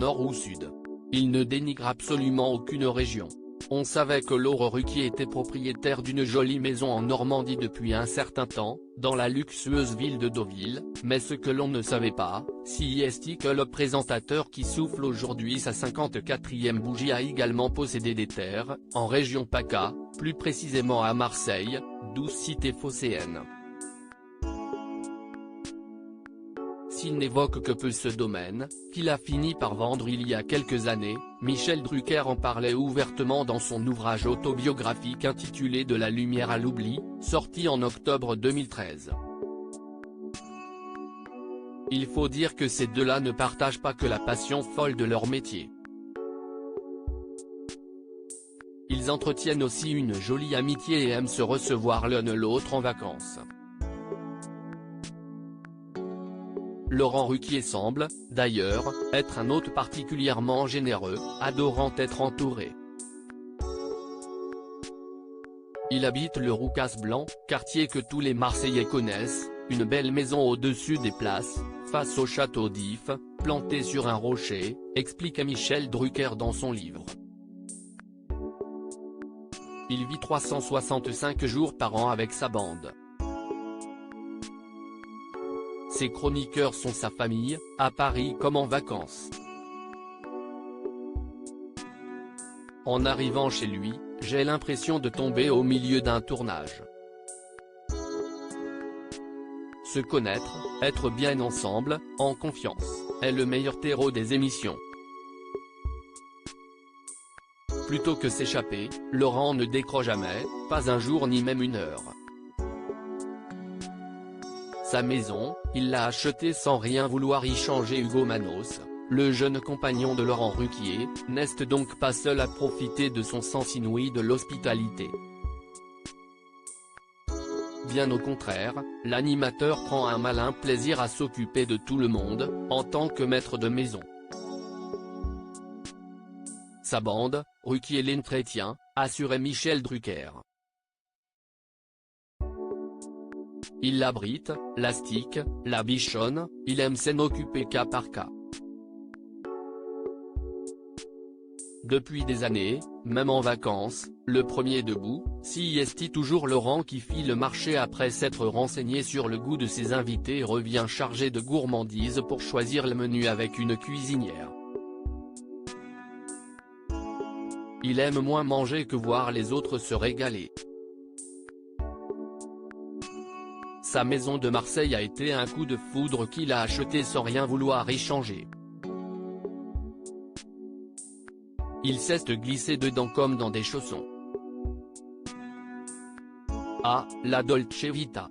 nord ou sud. Il ne dénigre absolument aucune région. On savait que Laurent Ruquier était propriétaire d'une jolie maison en Normandie depuis un certain temps, dans la luxueuse ville de Deauville, mais ce que l'on ne savait pas, c'est que le présentateur qui souffle aujourd'hui sa 54e bougie a également possédé des terres, en région PACA, plus précisément à Marseille, douce cité phocéenne. S'il n'évoque que peu ce domaine, qu'il a fini par vendre il y a quelques années, Michel Drucker en parlait ouvertement dans son ouvrage autobiographique intitulé De la lumière à l'oubli, sorti en octobre 2013. Il faut dire que ces deux-là ne partagent pas que la passion folle de leur métier. Ils entretiennent aussi une jolie amitié et aiment se recevoir l'un l'autre en vacances. Laurent Ruquier semble, d'ailleurs, être un hôte particulièrement généreux, adorant être entouré. Il habite le Roucas Blanc, quartier que tous les Marseillais connaissent, une belle maison au-dessus des places, face au château d'If, plantée sur un rocher, explique Michel Drucker dans son livre. Il vit 365 jours par an avec sa bande. Ses chroniqueurs sont sa famille, à Paris comme en vacances. En arrivant chez lui, j'ai l'impression de tomber au milieu d'un tournage. Se connaître, être bien ensemble, en confiance, est le meilleur terreau des émissions. Plutôt que s'échapper, Laurent ne décroche jamais, pas un jour ni même une heure. Sa maison, il l'a achetée sans rien vouloir y changer. Hugo Manos, le jeune compagnon de Laurent Ruquier, n'est donc pas seul à profiter de son sens inouï de l'hospitalité. Bien au contraire, l'animateur prend un malin plaisir à s'occuper de tout le monde, en tant que maître de maison. Sa bande, Ruquier l'entretient, assurait Michel Drucker. Il l'abrite, l'astique, la bichonne, il aime s'en occuper cas par cas. Depuis des années, même en vacances, le premier debout, c'est toujours Laurent qui fit le marché après s'être renseigné sur le goût de ses invités et revient chargé de gourmandises pour choisir le menu avec une cuisinière. Il aime moins manger que voir les autres se régaler. Sa maison de Marseille a été un coup de foudre qu'il a acheté sans rien vouloir y changer. Il sait se glisser dedans comme dans des chaussons. Ah, la Dolce Vita.